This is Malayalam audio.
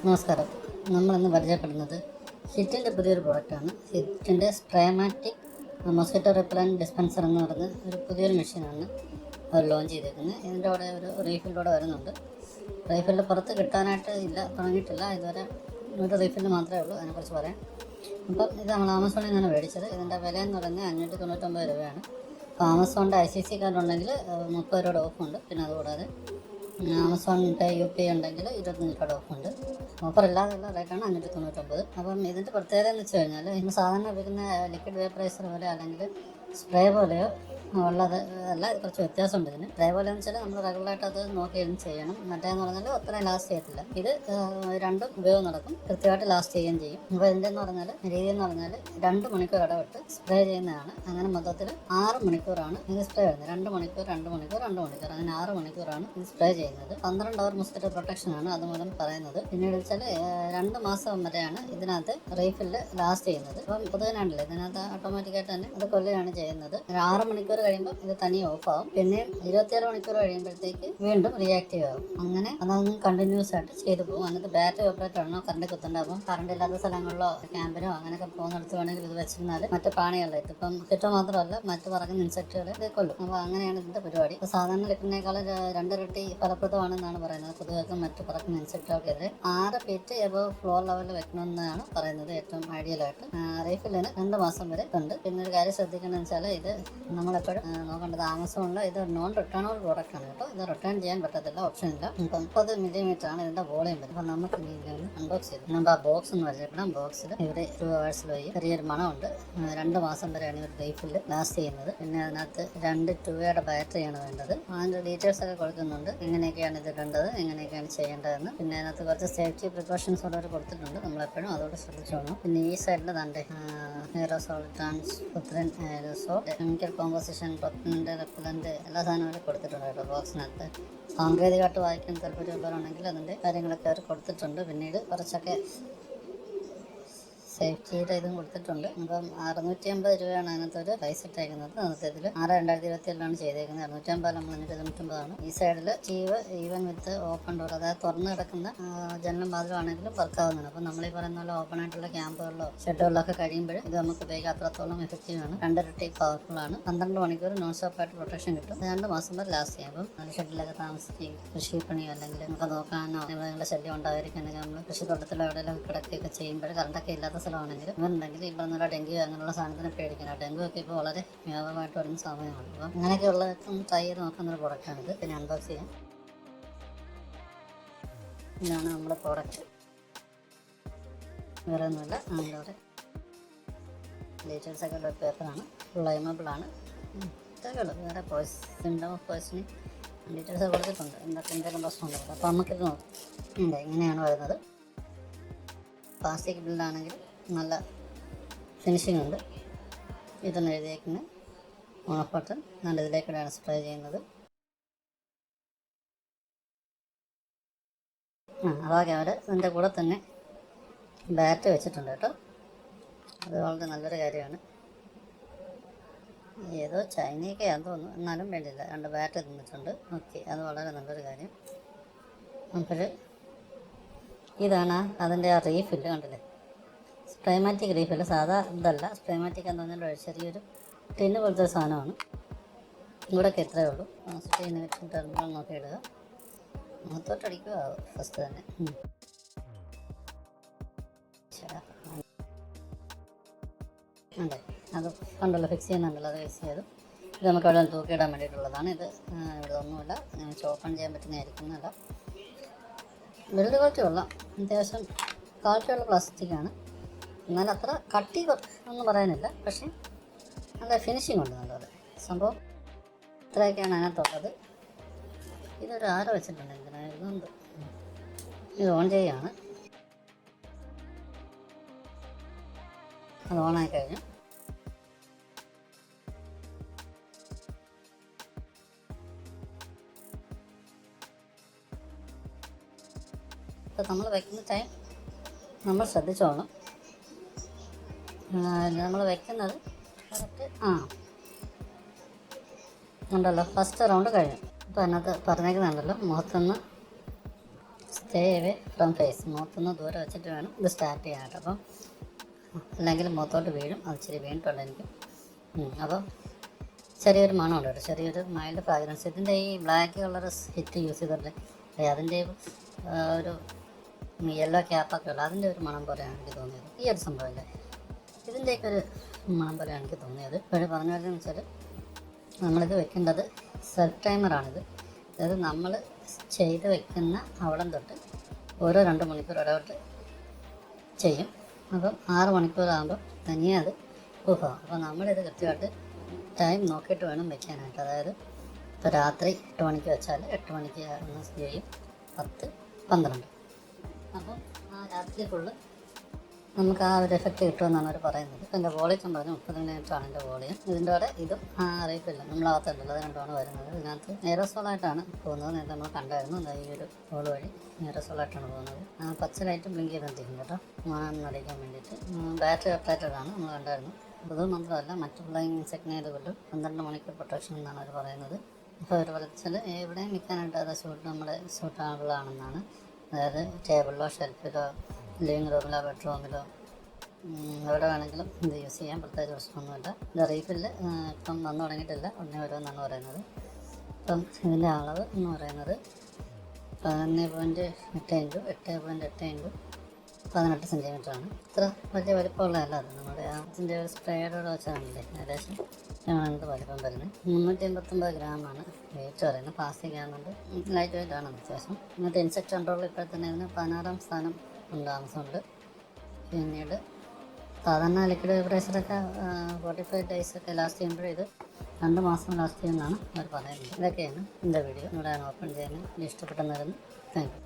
നമസ്കാരം. നമ്മളിന്ന് പരിചയപ്പെടുന്നത് ഹിറ്റിൻ്റെ പുതിയൊരു പ്രോഡക്റ്റാണ്. ഹിറ്റിൻ്റെ സ്പ്രേമാറ്റിക് മൊസ്കിറ്റോ റിപ്പലൻറ്റ് ഡിസ്പെൻസർ എന്ന് പറയുന്ന ഒരു പുതിയൊരു മെഷീനാണ് അവർ ലോഞ്ച് ചെയ്തേക്കുന്നത്. ഇതിൻ്റെ കൂടെ ഒരു റീഫില്ലൂടെ വരുന്നുണ്ട്. റീഫില്ല് പുറത്ത് കിട്ടാനായിട്ട് തുടങ്ങിയിട്ടില്ല ഇതുവരെ. ഒരു റീഫില്ല് മാത്രമേ ഉള്ളൂ. അതിനെക്കുറിച്ച് പറയാം. അപ്പം ഇത് നമ്മൾ ആമസോണിൽ നിന്നാണ് മേടിച്ചത്. ഇതിൻ്റെ വില എന്ന് പറയുന്നത് 599 രൂപയാണ്. അപ്പോൾ ആമസോണിൻ്റെ ICC കാർഡ് ഉണ്ടെങ്കിൽ 30 രൂപയുടെ ഓഫുണ്ട്. പിന്നെ അതുകൂടാതെ ആമസോൺ പേ UPI ഉണ്ടെങ്കിൽ 25 രൂപയുടെ ഓഫുണ്ട്. ഓഫറില്ലാതെയുള്ള റേറ്റാണ് 599. അപ്പം ഇതിൻ്റെ പ്രത്യേകത എന്ന് വെച്ച് കഴിഞ്ഞാൽ ഇന്ന് സാധാരണ ഉപയോഗിക്കുന്ന ലിക്വിഡ് വേപ്പറൈസർ പോലെ അല്ലെങ്കിൽ സ്പ്രേ പോലെയോ ഉള്ളത് അല്ല. ഇത് കുറച്ച് വ്യത്യാസമുണ്ട് ഇതിന്. സ്പ്രേ പോലെ എന്ന് വെച്ചാൽ നമ്മൾ റെഗുലറായിട്ട് അത് നോക്കിയിരുന്ന് ചെയ്യണം. മറ്റേന്ന് പറഞ്ഞാൽ അത്രയും ലാസ്റ്റ് ചെയ്യത്തില്ല. ഇത് രണ്ടും ഉപയോഗം നടക്കും, കൃത്യമായിട്ട് ലാസ്റ്റ് ചെയ്യുകയും ചെയ്യും. അപ്പോൾ ഇതിൻ്റെ രീതി എന്ന് പറഞ്ഞാൽ 2 മണിക്കൂർ ഇടവിട്ട് സ്പ്രേ ചെയ്യുന്നതാണ്. അങ്ങനെ മൊത്തത്തിൽ 6 മണിക്കൂറാണ് ഇത് സ്പ്രേ വരുന്നത്. 2 മണിക്കൂർ 2 മണിക്കൂർ 2 മണിക്കൂർ അങ്ങനെ 6 മണിക്കൂറാണ് ഇത് സ്പ്രേ ചെയ്യുന്നത്. 12 അവർ മൊസ്കിറ്റോ പ്രൊട്ടക്ഷനാണ് അതുമൂലം പറയുന്നത്. പിന്നീട് വെച്ചാൽ 2 മാസം വരെയാണ് ഇതിനകത്ത് റീഫില്ല് ലാസ്റ്റ് ചെയ്യുന്നത്. അപ്പം പൊതുവെയാണല്ലോ ഇതിനകത്ത് ഓട്ടോമാറ്റിക്കായിട്ട് തന്നെ അത് കൊല്ലുകയാണ് ചെയ്യുന്നത്. 6 മണിക്കൂർ കഴിയുമ്പോൾ ഇത് തനിയെ ഓഫാകും. പിന്നെ 27 മണിക്കൂർ കഴിയുമ്പോഴത്തേക്ക് വീണ്ടും റിയാക്റ്റീവ് ആകും. അങ്ങനെ അതൊന്ന് കണ്ടിന്യൂസ് ആയിട്ട് ചെയ്തു പോകും. എന്നിട്ട് ബാറ്ററി ഓപ്പറേറ്റർ ആണോ കറണ്ട് കുത്തുണ്ടാകും. കറണ്ട് ഇല്ലാത്ത സ്ഥലങ്ങളിലോ ക്യാമ്പിനോ അങ്ങനെയൊക്കെ പോകുന്നിടത്ത് വേണമെങ്കിൽ ഇത് വെച്ചിരുന്നാൽ മറ്റു പ്രാണികളെ ഇപ്പം കിറ്റോ മാത്രമല്ല മറ്റു പറക്കുന്ന ഇൻസെക്റ്റുകളെ ഇത് കൊല്ലും. അപ്പോൾ അങ്ങനെയാണ് ഇതിൻ്റെ പരിപാടി. ഇപ്പോൾ സാധാരണ ലിക്വിഡിനേക്കാളും 2 ഇരട്ടി ഫലപ്രദമാണെന്നാണ് പറയുന്നത്. പൊതുവെ മറ്റു പറക്കുന്ന ഇൻസെക്റ്റുകൾക്കെതിരെ 6 ഫീറ്റ് എബോവ് ഫ്ലോർ ലെവലിൽ വെക്കണമെന്നാണ് പറയുന്നത് ഏറ്റവും ഐഡിയലായിട്ട്. റീഫില്ലിന് 2 മാസം വരെ ഉണ്ട്. പിന്നെ ഒരു കാര്യം ശ്രദ്ധിക്കണമെന്ന് വെച്ചാൽ ഇത് നമ്മളെപ്പോഴും നോക്കേണ്ടത് ആമസോണിൽ ഇത് നോൺ റിട്ടേണബിൾ പ്രോഡക്റ്റ് ആണ് കേട്ടോ. ഇത് റിട്ടേൺ ചെയ്യാൻ പറ്റത്തില്ല, ഓപ്ഷൻ ഇല്ല. 30 മില്ലിമീറ്റർ ആണ് ഇതിൻ്റെ വോളിയം വരുന്നത്. അപ്പോൾ നമുക്ക് അൺബോക്സ് ചെയ്ത് നമ്മൾ ആ ബോക്സ് ഒന്ന് പരിചയപ്പെടാം. ബോക്സിൽ ഇവർ 2 hours വഴി ചെറിയൊരു മണമുണ്ട്. 2 മാസം വരെയാണ് ഇവർ റീഫില്ല് ലാസ്റ്റ് ചെയ്യുന്നത്. പിന്നെ അതിനകത്ത് 2 2 ബാറ്ററിയാണ് വേണ്ടത്. അതിൻ്റെ ഡീറ്റെയിൽസ് ഒക്കെ കൊടുക്കുന്നുണ്ട്. എങ്ങനെയൊക്കെയാണ് ഇത് ഇടേണ്ടത്, എങ്ങനെയൊക്കെയാണ് ചെയ്യേണ്ടതെന്ന്. പിന്നെ അതിനകത്ത് കുറച്ച് സേഫ്റ്റി പ്രിക്കോഷൻസ് അവർ കൊടുത്തിട്ടുണ്ട്. നമ്മളെപ്പോഴും അതോടെ ശ്രദ്ധിച്ചോളണം. പിന്നെ ഈ സൈഡിൽ തൻ്റെ aerosol, ട്രാൻസ്പുത്രൻ aerosol, chemical composition, പ്രൊപ്പനൻ്റ്, repellent എല്ലാ സാധനങ്ങളും കൊടുത്തിട്ടുണ്ട് കേട്ടോ ബോക്സിനകത്ത്. സാങ്കേതികമായിട്ട് വായിക്കാൻ താല്പര്യമുള്ളവരുണ്ടെങ്കിൽ അതിൻ്റെ കാര്യങ്ങളൊക്കെ അവർ കൊടുത്തിട്ടുണ്ട്. പിന്നീട് കുറച്ചൊക്കെ സേഫ്റ്റിയുടെ ഇതും കൊടുത്തിട്ടുണ്ട്. അപ്പം 650 രൂപയാണ് അതിനകത്തൊരു പ്രൈസ് ഇട്ടേക്കുന്നത്. അതിൽ 6/2027 ചെയ്തേക്കുന്നത്. 650 നമ്മൾ 599. ഈ സൈഡിൽ ഈവൻ വിത്ത് ഓപ്പൺ ഡോർ, അതായത് തുറന്ന് കിടക്കുന്ന ജനലും വാതിലാണെങ്കിലും വർക്കാവുന്നതാണ്. അപ്പം നമ്മളീ പറയുന്ന പോലെ ഓപ്പൺ ആയിട്ടുള്ള ക്യാമ്പുകളിലോ ഷെഡുകളിലൊക്കെ കഴിയുമ്പോൾ ഇത് നമുക്ക് ഉപയോഗിക്കാൻ അത്രത്തോളം എഫക്റ്റീവ് ആണ്. 2 ഇരട്ടി പവർഫുൾ ആണ്. 12 മണിക്കൂർ നോൺ സ്റ്റോപ്പായിട്ട് പ്രൊട്ടക്ഷൻ കിട്ടും. 2 മാസം വരെ ലാസ്റ്റ് ചെയ്യും. അപ്പം ഷെഡിലൊക്കെ താമസിക്കുകയും കൃഷിപ്പണിയോ അല്ലെങ്കിൽ നമുക്ക് നോക്കാനോ മൃഗങ്ങളുടെ ശല്യം ഉണ്ടായിരിക്കണമെങ്കിൽ നമ്മൾ കൃഷിത്തോട്ടത്തിലോ എവിടെയെല്ലാം കിടക്കുകയൊക്കെ ചെയ്യുമ്പോൾ കറണ്ടൊക്കെ ഇല്ലാത്ത സ്ഥലമാണെങ്കിൽ ഇവരുണ്ടെങ്കിൽ ഈ പറഞ്ഞ ഡെങ്കു അങ്ങനെയുള്ള സാധനത്തിന് പേടിക്കണം. ഡെങ്കു ഒക്കെ ഇപ്പോൾ വളരെ വ്യാപകമായിട്ട് വരുന്ന സമയമാണ്. അപ്പം അങ്ങനെയൊക്കെയുള്ള ട്രൈ ചെയ്ത് നോക്കുന്നൊരു പ്രോഡക്റ്റാണിത്. പിന്നെ അൺബോക്സ് ചെയ്യാം. ഇതാണ് നമ്മുടെ പ്രോഡക്റ്റ്. വേറെ ഒന്നുമില്ല. അതിലൂടെ ഡീറ്റെയിൽസൊക്കെ ഉള്ള പേപ്പറാണ്. ഫ്ലൈമബിളാണ്. ഇതൊക്കെ ഉള്ളു. വേറെ സിംറ്റം ഓഫ് പോയ്സണിങ് ഡീറ്റെയിൽസ് കൊടുത്തിട്ടുണ്ട്. എന്തെങ്കിലും പ്രശ്നമുണ്ടോ. അപ്പോൾ നമുക്കിത് നോക്കാം. ഇങ്ങനെയാണ് വരുന്നത്. പ്ലാസ്റ്റിക് ബിൽഡാണെങ്കിൽ നല്ല ഫിനിഷിംഗ് ഉണ്ട്. ഇതൊന്ന് എഴുതിയേക്കുന്നത് ഓഫ് ബട്ടൺ. നല്ല ഇതിലേക്കൂടെയാണ് സ്പ്രേ ചെയ്യുന്നത്. അതൊക്കെ അവർ ഇതിൻ്റെ കൂടെ തന്നെ ബാറ്റ് വെച്ചിട്ടുണ്ട് കേട്ടോ. അത് വളരെ നല്ലൊരു കാര്യമാണ്. ഏതോ ചൈനയൊക്കെ ആണെന്ന് തോന്നുന്നു, എന്നാലും വേണ്ടിയില്ല. 2 ബാറ്റ് തന്നിട്ടുണ്ട്. ഓക്കെ, അത് വളരെ നല്ലൊരു കാര്യം. അപ്പോൾ ഇതാണ് അതിൻ്റെ ആ റീഫില്ല്. കണ്ടില്ലേ, സ്പ്രേമാറ്റിക് റീഫില്ല്. സാധാ ഇതല്ല. സ്പ്രേമാറ്റിക് എന്ന് പറഞ്ഞാൽ ചെറിയൊരു ടിന്ന് പോലത്തെ സാധനമാണ്. ഇവിടെയൊക്കെ ഇത്രയേ ഉള്ളൂ. സ്ക്രീന് വെച്ച് ടെർമിനൽ നോക്കി ഇടുക. മുഖത്തോട്ടടിക്കുക ഫസ്റ്റ് തന്നെ. അതെ, അത് കണ്ടല്ലോ, ഫിക്സ് ചെയ്യുന്നുണ്ടല്ലോ. അത് ഫിക്സ് ചെയ്തു. ഇത് നമുക്ക് അവിടെ തൂക്കിയിടാൻ വേണ്ടിയിട്ടുള്ളതാണ്. ഇത് ഇവിടെ ഒന്നുമില്ല. ഓപ്പൺ ചെയ്യാൻ പറ്റുന്നതായിരിക്കുന്നല്ല. ബിൽഡ് ക്വാളിറ്റി കൊള്ളാം. അത്യാവശ്യം ക്വാളിറ്റിയുള്ള പ്ലാസ്റ്റിക്കാണ്. എന്നാൽ അത്ര കട്ടി ഒന്നും പറയാനില്ല. പക്ഷേ നല്ല ഫിനിഷിംഗ് ഉണ്ട്. നല്ലത് സംഭവം. ഇത്രയൊക്കെയാണ് അതിനകത്തുള്ളത്. ഇതൊരു ആര വെച്ചിട്ടുണ്ട്. ഇതിനായിരുന്നുണ്ട്. ഇത് ഓൺ ചെയ്യുകയാണ്. അത് ഓണായി കഴിഞ്ഞു. അപ്പോൾ നമ്മൾ വയ്ക്കുന്ന ടൈം നമ്മൾ ശ്രദ്ധിച്ചോളണം. നമ്മൾ വയ്ക്കുന്നത് കറക്റ്റ് ഉണ്ടല്ലോ. ഫസ്റ്റ് റൗണ്ട് കഴിഞ്ഞു. അപ്പോൾ അതിനകത്ത് പറഞ്ഞേക്കുന്നുണ്ടല്ലോ, മുഖത്തുനിന്ന് സ്റ്റേ അവേ ഫ്രം ഫേസ്, മുഖത്തുനിന്ന് ദൂരെ വെച്ചിട്ട് വേണം ഇത് സ്റ്റാർട്ട് ചെയ്യാനായിട്ട്. അപ്പം അല്ലെങ്കിൽ മുഖത്തോട്ട് വീഴും, അത് ഇച്ചിരി വീണിട്ടുണ്ടെനിക്ക്. അപ്പോൾ ചെറിയൊരു മണമുണ്ട് കേട്ടോ, ചെറിയൊരു മൈൽഡ് ഫ്രാഗ്രൻസ്. ഇതിൻ്റെ ഈ ബ്ലാക്ക് കളർ ഹിറ്റ് യൂസ് ചെയ്തിട്ട് അതിൻ്റെ ഒരു യെല്ലോ ക്യാപ്പൊക്കെ ഉള്ള അതിൻ്റെ ഒരു മണം പോലെയാണ് എനിക്ക് തോന്നിയത്. ഈ ഒരു സംഭവമില്ലേ, ഇതിൻ്റെയൊക്കെ ഒരു മണം പോലെയാണ് എനിക്ക് തോന്നിയത്. ഇപ്പോഴും പറഞ്ഞു വരുന്നതെന്ന് വെച്ചാൽ നമ്മളിത് വെക്കേണ്ടത് സെൽഫ് ടൈമറാണിത്. അതായത് നമ്മൾ ചെയ്ത് വെക്കുന്ന അവിടം തൊട്ട് ഓരോ 2 മണിക്കൂർ ഇടവിട്ട് ചെയ്യും. അപ്പം 6 മണിക്കൂറാകുമ്പോൾ തനിയെ അത് ഓഫാകും. അപ്പോൾ നമ്മളിത് കൃത്യമായിട്ട് ടൈം നോക്കിയിട്ട് വേണം വെക്കാനായിട്ട്. അതായത് ഇപ്പോൾ രാത്രി 8 മണിക്ക് വെച്ചാൽ 8 മണിക്ക് ഒന്ന് ചെയ്യും, 10, 12. അപ്പം ആ രാത്രി ഫുള്ള് നമുക്ക് ആ ഒരു എഫക്റ്റ് കിട്ടുമെന്നാണ് അവർ പറയുന്നത്. ഇപ്പം എൻ്റെ വോളിയം പറഞ്ഞു 30 മിനിറ്റാണ് എൻ്റെ വോളിയം. ഇതിൻ്റെ കൂടെ ഇതും അറിയിപ്പില്ല, നമ്മളകത്തുണ്ടല്ലോ, അത് രണ്ടുമാണ് വരുന്നത്. ഇതിനകത്ത് എയറോസോളായിട്ടാണ് പോകുന്നത്. നേരത്തെ നമ്മൾ കണ്ടായിരുന്നു, ഈ ഒരു ഹോൾ വഴി എയറോസോളായിട്ടാണ് പോകുന്നത്. പച്ച ലൈറ്റ് ബ്ലിങ്ക് ചെയ്തുകൊണ്ടിരിക്കും കേട്ടോ, മണം അടിക്കാൻ വേണ്ടിയിട്ട്. ബാറ്ററി ഓപ്പറേറ്റഡാണ്, നമ്മൾ കണ്ടായിരുന്നു. അത് മാത്രമല്ല മറ്റു ഫ്ലൈയിങ് ഇൻസെക്ടിനേലുകൊണ്ട് 12 മണിക്കൂർ പ്രൊട്ടക്ഷൻ എന്നാണ് അവർ പറയുന്നത്. അപ്പോൾ അവർ വെച്ചാൽ എവിടെയും നിൽക്കാനായിട്ട് അത് സൂട്ടാബിളാണെന്നാണ്. അതായത് ടേബിളിലോ ഷെൽഫിലോ ലിവിങ് റൂമിലോ ബെഡ്റൂമിലോ എവിടെ വേണമെങ്കിലും ഇത് യൂസ് ചെയ്യാൻ, പ്രത്യേകിച്ച് പ്രശ്നമൊന്നുമില്ല. ഇത് റീഫില്ല് ഇപ്പം വന്നു തുടങ്ങിയിട്ടില്ല, ഉടനെ വരുമെന്നാണ് പറയുന്നത്. ഇപ്പം ഇതിൻ്റെ അളവ് എന്ന് പറയുന്നത് 11.8 × 8.8 × 18 സെൻറ്റിമീറ്ററാണ്. ഇത്ര വലിയ വലിപ്പമുള്ളതല്ല അത്. നമ്മുടെ ഇതിൻ്റെ ഒരു സ്പ്രേയോട് വെച്ചാണല്ലേ ഏകദേശം ഇത് വലിപ്പം വരുന്നത്. 389 ഗ്രാമാണ് വെയിറ്റ് പറയുന്നത്. പ്ലാസ്റ്റിക് ആകുന്നുണ്ട്, ലൈറ്റ് വെയിറ്റ് ആണ് അത്യാവശ്യം. ഇന്നത്തെ ഇൻസെക്ട് കൺട്രോൾ ഇപ്പോൾ തന്നെ ഇതിന് 16ാം സ്ഥാനം ഉണ്ട് ആമസോണിൽ. പിന്നീട് സാധാരണ ലിക്വിഡ് വേപ്പറൈസറൊക്കെ 45 ഡേയ്സൊക്കെ ലാസ്റ്റ് ചെയ്യുമ്പോഴേ ഇത് 2 മാസം ലാസ്റ്റ് ചെയ്യുമെന്നാണ് അവർ പറയുന്നത്. ഇതൊക്കെയാണ് എൻ്റെ വീഡിയോ. ഇവിടെ ഓപ്പൺ ചെയ്യാൻ ഇഷ്ടപ്പെട്ടെന്ന് വരുന്നു. Thank you.